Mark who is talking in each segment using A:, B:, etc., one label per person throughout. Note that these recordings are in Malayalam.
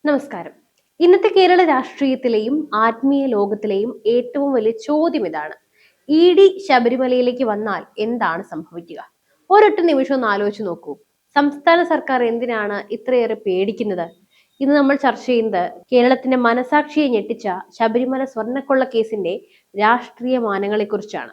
A: നമസ്കാരം. ഇന്നത്തെ കേരള രാഷ്ട്രീയത്തിലെയും ആത്മീയ ലോകത്തിലെയും ഏറ്റവും വലിയ ചോദ്യം ഇതാണ്: ഇ ഡി ശബരിമലയിലേക്ക് വന്നാൽ എന്താണ് സംഭവിക്കുക? ഒരൊറ്റ നിമിഷം ഒന്ന് ആലോചിച്ച് നോക്കൂ. സംസ്ഥാന സർക്കാർ എന്തിനാണ് ഇത്രയേറെ പേടിക്കുന്നത്? ഇന്ന് നമ്മൾ ചർച്ച ചെയ്യുന്നത് കേരളത്തിന്റെ മനസാക്ഷിയെ ഞെട്ടിച്ച ശബരിമല സ്വർണ്ണക്കൊള്ള കേസിന്റെ രാഷ്ട്രീയ മാനങ്ങളെ കുറിച്ചാണ്.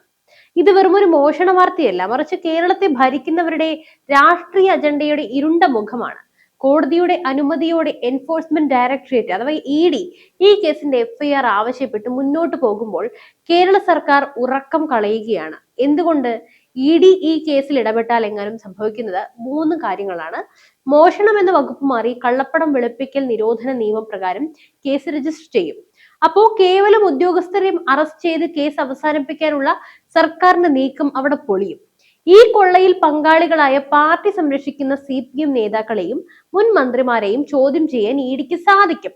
A: ഇത് വെറും ഒരു മോഷണ വാർത്തയല്ല, മറിച്ച് കേരളത്തെ ഭരിക്കുന്നവരുടെ രാഷ്ട്രീയ അജണ്ടയുടെ ഇരുണ്ട മുഖമാണ്. കോടതിയുടെ അനുമതിയോടെ എൻഫോഴ്സ്മെന്റ് ഡയറക്ടറേറ്റ് അഥവാ ഇ ഡി ഈ കേസിന്റെ എഫ്ഐആർ ആവശ്യപ്പെട്ട് മുന്നോട്ട് പോകുമ്പോൾ കേരള സർക്കാർ ഉറക്കം കളയുകയാണ്. എന്തുകൊണ്ട്? ഇ ഡി ഈ കേസിൽ ഇടപെട്ടാൽ എങ്ങാനും സംഭവിക്കുന്നത് മൂന്ന് കാര്യങ്ങളാണ്. മോഷണം എന്ന വകുപ്പ് മാറി കള്ളപ്പണം വെളുപ്പിക്കൽ നിരോധന നിയമപ്രകാരം കേസ് രജിസ്റ്റർ ചെയ്യും. അപ്പോ കേവലം ഉദ്യോഗസ്ഥരെയും അറസ്റ്റ് ചെയ്ത് കേസ് അവസാനിപ്പിക്കാനുള്ള സർക്കാരിന്റെ നീക്കം അവിടെ പൊളിയും. ഈ കൊള്ളയിൽ പങ്കാളികളായ പാർട്ടി സംരക്ഷിക്കുന്ന CPM നേതാക്കളെയും മുൻ മന്ത്രിമാരെയും ചോദ്യം ചെയ്യാൻ ഇഡിക്ക് സാധിക്കും.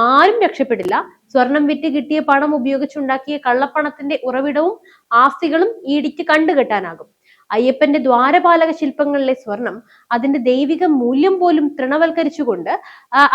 A: ആരും രക്ഷപ്പെടില്ല. സ്വർണം വിറ്റ് കിട്ടിയ പണം ഉപയോഗിച്ചുണ്ടാക്കിയ കള്ളപ്പണത്തിന്റെ ഉറവിടവും ആസ്തികളും ഇഡിക്ക് കണ്ടുകെട്ടാനാകും. അയ്യപ്പന്റെ ദ്വാരപാലക ശില്പങ്ങളിലെ സ്വർണം അതിന്റെ ദൈവിക മൂല്യം പോലും തൃണവൽക്കരിച്ചുകൊണ്ട്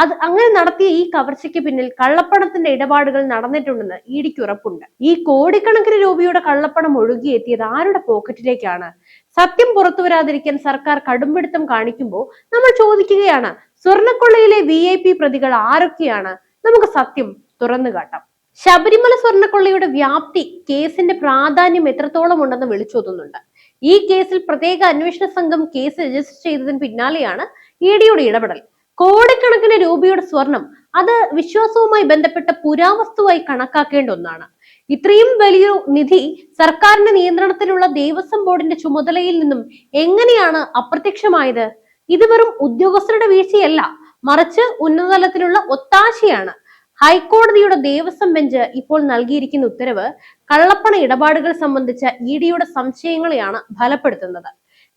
A: അത് അങ്ങനെ നടത്തിയ ഈ കവർച്ചയ്ക്ക് പിന്നിൽ കള്ളപ്പണത്തിന്റെ ഇടപാടുകൾ നടന്നിട്ടുണ്ടെന്ന് ഇഡിക്ക് ഉറപ്പുണ്ട്. ഈ കോടിക്കണക്കിന് രൂപയുടെ കള്ളപ്പണം ഒഴുകിയെത്തിയത് ആരുടെ പോക്കറ്റിലേക്കാണ്? സത്യം പുറത്തു വരാതിരിക്കാൻ സർക്കാർ കടുംപിടുത്തം കാണിക്കുമ്പോൾ നമ്മൾ ചോദിക്കുകയാണ്, സ്വർണ്ണക്കൊള്ളയിലെ VIP പ്രതികൾ ആരൊക്കെയാണ്? നമുക്ക് സത്യം തുറന്നു കാട്ടാം. ശബരിമല സ്വർണ്ണക്കൊള്ളയുടെ വ്യാപ്തി, കേസിന്റെ പ്രാധാന്യം എത്രത്തോളം ഉണ്ടെന്ന് വിളിച്ചോതുന്നുണ്ട്. ഈ കേസിൽ പ്രത്യേക അന്വേഷണ സംഘം കേസ് രജിസ്റ്റർ ചെയ്തതിന് പിന്നാലെയാണ് ഇഡിയുടെ ഇടപെടൽ. കോടിക്കണക്കിന് രൂപയുടെ സ്വർണം അത് വിശ്വാസവുമായി ബന്ധപ്പെട്ട പുരാവസ്തുവായി കണക്കാക്കേണ്ട ഒന്നാണ്. ഇത്രയും വലിയൊരു നിധി സർക്കാരിന്റെ നിയന്ത്രണത്തിലുള്ള ദേവസ്വം ബോർഡിന്റെ ചുമതലയിൽ നിന്നും എങ്ങനെയാണ് അപ്രത്യക്ഷമായത്? ഇത് വെറും ഉദ്യോഗസ്ഥരുടെ വീഴ്ചയല്ല, മറിച്ച് ഉന്നതതലത്തിലുള്ള ഒത്താശയാണ്. ഹൈക്കോടതിയുടെ ദേവസ്വം ബെഞ്ച് ഇപ്പോൾ നൽകിയിരിക്കുന്ന ഉത്തരവ് കള്ളപ്പണ ഇടപാടുകൾ സംബന്ധിച്ച ഇഡിയുടെ സംശയങ്ങളെയാണ് ഫലപ്പെടുത്തുന്നത്.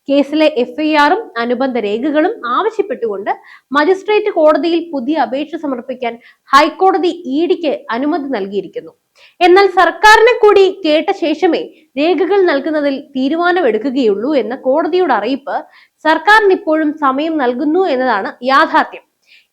A: കേസിലെ എഫ്ഐആറും അനുബന്ധ രേഖകളും ആവശ്യപ്പെട്ടുകൊണ്ട് മജിസ്ട്രേറ്റ് കോടതിയിൽ പുതിയ അപേക്ഷ സമർപ്പിക്കാൻ ഹൈക്കോടതി ഇഡിക്ക് അനുമതി നൽകിയിരിക്കുന്നു. എന്നാൽ സർക്കാരിനെ കൂടി കേട്ട ശേഷമേ രേഖകൾ നൽകുന്നതിൽ തീരുമാനമെടുക്കുകയുള്ളൂ എന്ന കോടതിയുടെ അറിയിപ്പ് സർക്കാരിന് ഇപ്പോഴും സമയം നൽകുന്നു എന്നതാണ് യാഥാർത്ഥ്യം.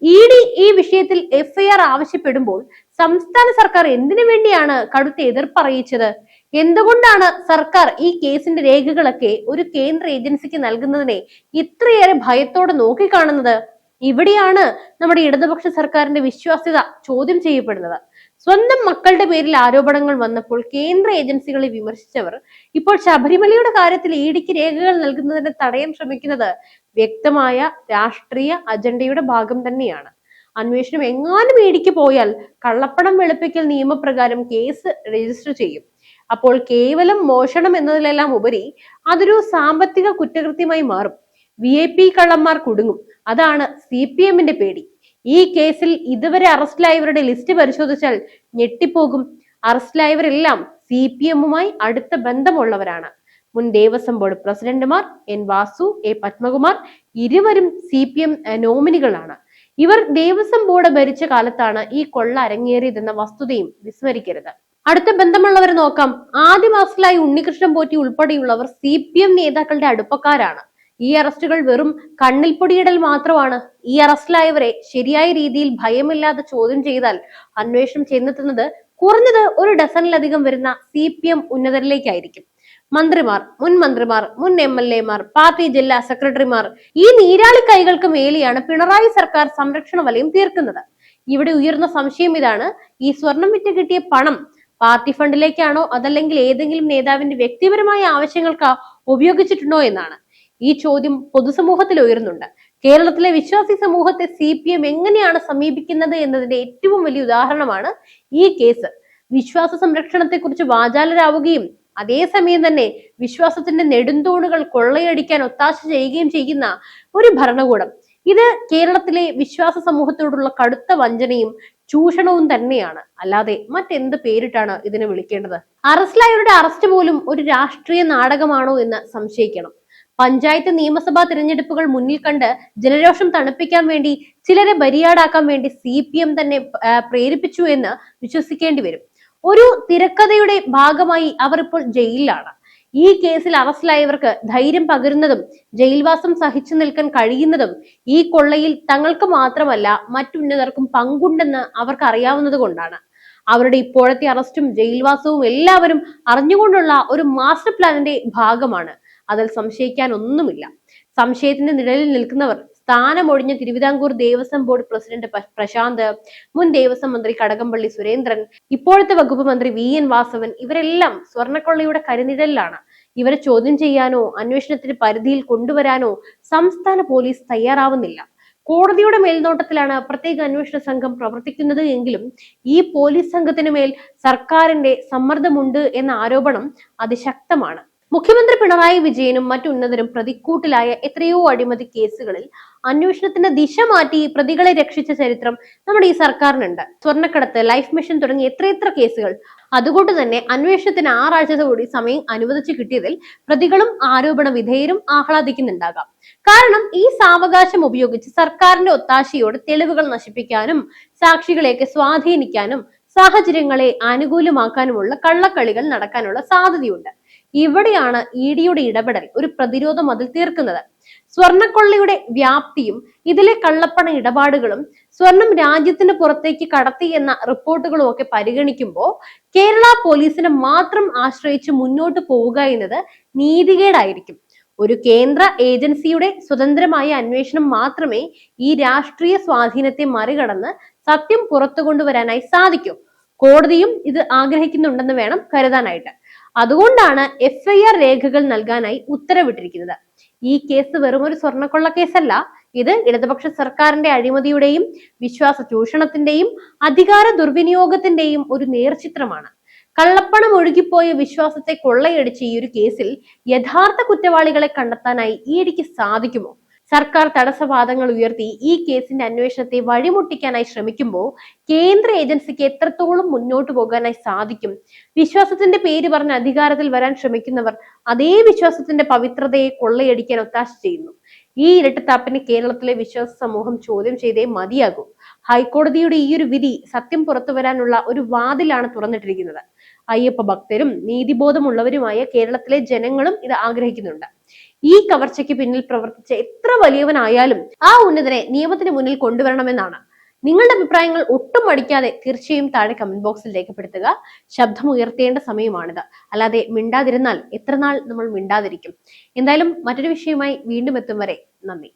A: ഇഡി ഈ വിഷയത്തിൽ എഫ്ഐആർ ആവശ്യപ്പെടുമ്പോൾ സംസ്ഥാന സർക്കാർ എന്തിനു വേണ്ടിയാണ് കടുത്ത എതിർപ്പ് അറിയിച്ചത്? എന്തുകൊണ്ടാണ് സർക്കാർ ഈ കേസിന്റെ രേഖകളൊക്കെ ഒരു കേന്ദ്ര ഏജൻസിക്ക് നൽകുന്നതിനെ ഇത്രയേറെ ഭയത്തോടെ നോക്കിക്കാണുന്നത്? ഇവിടെയാണ് നമ്മുടെ ഇടതുപക്ഷ സർക്കാരിന്റെ വിശ്വാസ്യത ചോദ്യം ചെയ്യപ്പെടുന്നത്. സ്വന്തം മക്കളുടെ പേരിൽ ആരോപണങ്ങൾ വന്നപ്പോൾ കേന്ദ്ര ഏജൻസികളെ വിമർശിച്ചവർ ഇപ്പോൾ ശബരിമലയുടെ കാര്യത്തിൽ ഇഡിക്ക് രേഖകൾ നൽകുന്നതിനെ തടയാൻ ശ്രമിക്കുന്നത് വ്യക്തമായ രാഷ്ട്രീയ അജണ്ടയുടെ ഭാഗം തന്നെയാണ്. അന്വേഷണം എങ്ങാനും ഇഡിക്ക് പോയാൽ കള്ളപ്പണം വെളുപ്പിക്കൽ നിയമപ്രകാരം കേസ് രജിസ്റ്റർ ചെയ്യും. അപ്പോൾ കേവലം മോഷണം എന്നതിലെല്ലാം ഉപരി അതൊരു സാമ്പത്തിക കുറ്റകൃത്യമായി മാറും. VIP കള്ളന്മാർ കുടുങ്ങും. അതാണ് CPMന്റെ പേടി. ഈ കേസിൽ ഇതുവരെ അറസ്റ്റിലായവരുടെ ലിസ്റ്റ് പരിശോധിച്ചാൽ ഞെട്ടിപ്പോകും. അറസ്റ്റിലായവരെല്ലാം CPMുമായി അടുത്ത ബന്ധമുള്ളവരാണ്. മുൻ ദേവസ്വം ബോർഡ് പ്രസിഡന്റുമാർ N. വാസു, A. പത്മകുമാർ ഇരുവരും CPM നോമിനികളാണ്. ഇവർ ദേവസ്വം ബോർഡ് ഭരിച്ച കാലത്താണ് ഈ കൊള്ള അരങ്ങേറിയതെന്ന വസ്തുതയും വിസ്മരിക്കരുത്. അടുത്ത ബന്ധമുള്ളവരെ നോക്കാം. ആദ്യം അറസ്റ്റിലായ ഉണ്ണികൃഷ്ണൻ പോറ്റി ഉൾപ്പെടെയുള്ളവർ CPM നേതാക്കളുടെ അടുപ്പക്കാരാണ്. ഈ അറസ്റ്റുകൾ വെറും കണ്ണിൽ പൊടിയിടൽ മാത്രമാണ്. ഈ അറസ്റ്റിലായവരെ ശരിയായ രീതിയിൽ ഭയമില്ലാതെ ചോദ്യം ചെയ്താൽ അന്വേഷണം ചെന്നെത്തുന്നത് കുറഞ്ഞത് ഒരു ഡസനിലധികം വരുന്ന CPM ഉന്നതരിലേക്കായിരിക്കും. മന്ത്രിമാർ, മുൻ മന്ത്രിമാർ, മുൻ MLAമാർ, പാർട്ടി ജില്ലാ സെക്രട്ടറിമാർ, ഈ നീരാളി കൈകൾക്ക് മേലെയാണ് പിണറായി സർക്കാർ സംരക്ഷണ വലയം തീർക്കുന്നത്. ഇവിടെ ഉയർന്ന സംശയം ഇതാണ്: ഈ സ്വർണം വിറ്റ് കിട്ടിയ പണം പാർട്ടി ഫണ്ടിലേക്കാണോ അതല്ലെങ്കിൽ ഏതെങ്കിലും നേതാവിന്റെ വ്യക്തിപരമായ ആവശ്യങ്ങൾക്ക് ഉപയോഗിച്ചിട്ടുണ്ടോ എന്നാണ്. ഈ ചോദ്യം പൊതുസമൂഹത്തിൽ ഉയരുന്നുണ്ട്. കേരളത്തിലെ വിശ്വാസി സമൂഹത്തെ CPM എങ്ങനെയാണ് സമീപിക്കുന്നത് എന്നതിന്റെ ഏറ്റവും വലിയ ഉദാഹരണമാണ് ഈ കേസ്. വിശ്വാസ സംരക്ഷണത്തെക്കുറിച്ച് വാചാലരാവുകയും അതേസമയം തന്നെ വിശ്വാസത്തിന്റെ നെടുന്തൂണുകൾ കൊള്ളയടിക്കാൻ ഒത്താശ ചെയ്യുകയും ചെയ്യുന്ന ഒരു ഭരണകൂടം. ഇത് കേരളത്തിലെ വിശ്വാസ സമൂഹത്തോടുള്ള കടുത്ത വഞ്ചനയും ചൂഷണവും തന്നെയാണ്. അല്ലാതെ മറ്റെന്ത് പേരിട്ടാണ് ഇതിനെ വിളിക്കേണ്ടത്? അറസ്റ്റിലായവരുടെ അറസ്റ്റ് പോലും ഒരു രാഷ്ട്രീയ നാടകമാണോ എന്ന് സംശയിക്കണം. പഞ്ചായത്ത് നിയമസഭാ തിരഞ്ഞെടുപ്പുകൾ മുന്നിൽ കണ്ട് ജനരോഷം തണുപ്പിക്കാൻ വേണ്ടി, ചിലരെ ബലിയാടാക്കാൻ വേണ്ടി CPM തന്നെ പ്രേരിപ്പിച്ചു എന്ന് വിശ്വസിക്കേണ്ടി വരും. ഒരു തിരക്കഥയുടെ ഭാഗമായി അവർ ഇപ്പോൾ ജയിലിലാണ്. ഈ കേസിൽ അറസ്റ്റിലായവർക്ക് ധൈര്യം പകരുന്നതും ജയിൽവാസം സഹിച്ചു നിൽക്കാൻ കഴിയുന്നതും ഈ കൊള്ളയിൽ തങ്ങൾക്ക് മാത്രമല്ല മറ്റുന്നതർക്കും പങ്കുണ്ടെന്ന് അവർക്ക് അറിയാവുന്നത് കൊണ്ടാണ്. അവരുടെ ഇപ്പോഴത്തെ അറസ്റ്റും ജയിൽവാസവും എല്ലാവരും അറിഞ്ഞുകൊണ്ടുള്ള ഒരു മാസ്റ്റർ പ്ലാനിന്റെ ഭാഗമാണ്. അതിൽ സംശയിക്കാൻ ഒന്നുമില്ല. സംശയത്തിന്റെ നിഴലിൽ നിൽക്കുന്നവർ സ്ഥാനമൊഴിഞ്ഞ തിരുവിതാംകൂർ ദേവസ്വം ബോർഡ് പ്രസിഡന്റ് പ്രശാന്ത്, മുൻ ദേവസ്വം മന്ത്രി കടകംപള്ളി സുരേന്ദ്രൻ, ഇപ്പോഴത്തെ വകുപ്പ് മന്ത്രി VN വാസവൻ, ഇവരെല്ലാം സ്വർണ്ണക്കൊള്ളയുടെ കരിനിഴലിലാണ്. ഇവരെ ചോദ്യം ചെയ്യാനോ അന്വേഷണത്തിന് പരിധിയിൽ കൊണ്ടുവരാനോ സംസ്ഥാന പോലീസ് തയ്യാറാവുന്നില്ല. കോടതിയുടെ മേൽനോട്ടത്തിലാണ് പ്രത്യേക അന്വേഷണ സംഘം പ്രവർത്തിക്കുന്നത് എങ്കിലും ഈ പോലീസ് സംഘത്തിന് മേൽ സർക്കാരിന്റെ സമ്മർദ്ദമുണ്ട് എന്ന ആരോപണം അതിശക്തമാണ്. മുഖ്യമന്ത്രി പിണറായി വിജയനും മറ്റുന്നതരും പ്രതിക്കൂട്ടിലായ എത്രയോ അഴിമതി കേസുകളിൽ അന്വേഷണത്തിന്റെ ദിശ മാറ്റി പ്രതികളെ രക്ഷിച്ച ചരിത്രം നമ്മുടെ ഈ സർക്കാരിനുണ്ട്. സ്വർണ്ണക്കടത്ത്, ലൈഫ് മിഷൻ തുടങ്ങിയ എത്രയെത്ര കേസുകൾ. അതുകൊണ്ട് തന്നെ അന്വേഷണത്തിന് 6 ആഴ്ച കൂടി സമയം അനുവദിച്ചു കിട്ടിയതിൽ പ്രതികളും ആരോപണ വിധേയരും ആഹ്ലാദിക്കുന്നുണ്ടാകാം. കാരണം ഈ സാവകാശം ഉപയോഗിച്ച് സർക്കാരിന്റെ ഒത്താശയോട് തെളിവുകൾ നശിപ്പിക്കാനും സാക്ഷികളെയൊക്കെ സ്വാധീനിക്കാനും സാഹചര്യങ്ങളെ അനുകൂലമാക്കാനുമുള്ള കള്ളക്കളികൾ നടക്കാനുള്ള സാധ്യതയുണ്ട്. ഇവിടെയാണ് ഇഡിയുടെ ഇടപെടൽ ഒരു പ്രതിരോധ മതിൽ തീർക്കുന്നത്. സ്വർണ്ണക്കൊള്ളയുടെ വ്യാപ്തിയും ഇതിലെ കള്ളപ്പണ ഇടപാടുകളും സ്വർണം രാജ്യത്തിന് പുറത്തേക്ക് കടത്തി എന്ന റിപ്പോർട്ടുകളും ഒക്കെ പരിഗണിക്കുമ്പോൾ കേരള പോലീസിനെ മാത്രം ആശ്രയിച്ച് മുന്നോട്ട് പോവുക എന്നത് നീതികേടായിരിക്കും. ഒരു കേന്ദ്ര ഏജൻസിയുടെ സ്വതന്ത്രമായ അന്വേഷണം മാത്രമേ ഈ രാഷ്ട്രീയ സ്വാധീനത്തെ മറികടന്ന് സത്യം പുറത്തു കൊണ്ടുവരാനായി സാധിക്കൂ. കോടതിയും ഇത് ആഗ്രഹിക്കുന്നുണ്ടെന്ന് വേണം കരുതാനായിട്ട്. അതുകൊണ്ടാണ് FIR രേഖകൾ നൽകാനായി ഉത്തരവിട്ടിരിക്കുന്നത്. ഈ കേസ് വെറും ഒരു സ്വർണ്ണക്കൊള്ള കേസല്ല. ഇത് ഇടതുപക്ഷ സർക്കാരിന്റെ അഴിമതിയുടെയും വിശ്വാസ ചൂഷണത്തിന്റെയും അധികാര ദുർവിനിയോഗത്തിന്റെയും ഒരു നേർചിത്രമാണ്. കള്ളപ്പണം ഒഴുകിപ്പോയ വിശ്വാസത്തെ കൊള്ളയടിച്ച ഈ ഒരു കേസിൽ യഥാർത്ഥ കുറ്റവാളികളെ കണ്ടെത്താനായി ഇഡിക്ക് സാധിക്കുമോ? സർക്കാർ തടസ്സവാദങ്ങൾ ഉയർത്തി ഈ കേസിന്റെ അന്വേഷണത്തെ വഴിമുട്ടിക്കാനായി ശ്രമിക്കുമ്പോൾ കേന്ദ്ര ഏജൻസിക്ക് എത്രത്തോളം മുന്നോട്ട് പോകാനായി സാധിക്കും? വിശ്വാസത്തിന്റെ പേര് പറഞ്ഞ് അധികാരത്തിൽ വരാൻ ശ്രമിക്കുന്നവർ അതേ വിശ്വാസത്തിന്റെ പവിത്രതയെ കൊള്ളയടിക്കാൻ ഒത്താശ ചെയ്യുന്നു. ഈ ഇരട്ടത്താപ്പിന് കേരളത്തിലെ വിശ്വാസ സമൂഹം ചോദ്യം ചെയ്തേ മതിയാകൂ. ഹൈക്കോടതിയുടെ ഈ ഒരു വിധി സത്യം പുറത്തു വരാനുള്ള ഒരു വാതിലാണ് തുറന്നിട്ടിരിക്കുന്നത്. അയ്യപ്പ ഭക്തരും നീതിബോധമുള്ളവരുമായ കേരളത്തിലെ ജനങ്ങളും ഇത് ആഗ്രഹിക്കുന്നുണ്ട്. ഈ കവർച്ചയ്ക്ക് പിന്നിൽ പ്രവർത്തിച്ച എത്ര വലിയവനായാലും ആ ഉന്നതനെ നിയമത്തിന് മുന്നിൽ കൊണ്ടുവരണമെന്നാണ്. നിങ്ങളുടെ അഭിപ്രായങ്ങൾ ഒട്ടും മടിക്കാതെ തീർച്ചയായും താഴെ കമന്റ് ബോക്സിൽ രേഖപ്പെടുത്തുക. ശബ്ദമുയർത്തേണ്ട സമയമാണിത്. അല്ലാതെ മിണ്ടാതിരുന്നാൽ എത്ര നാൾ നമ്മൾ മിണ്ടാതിരിക്കും? എന്തായാലും മറ്റൊരു വിഷയവുമായി വീണ്ടും എത്തും വരെ നന്ദി.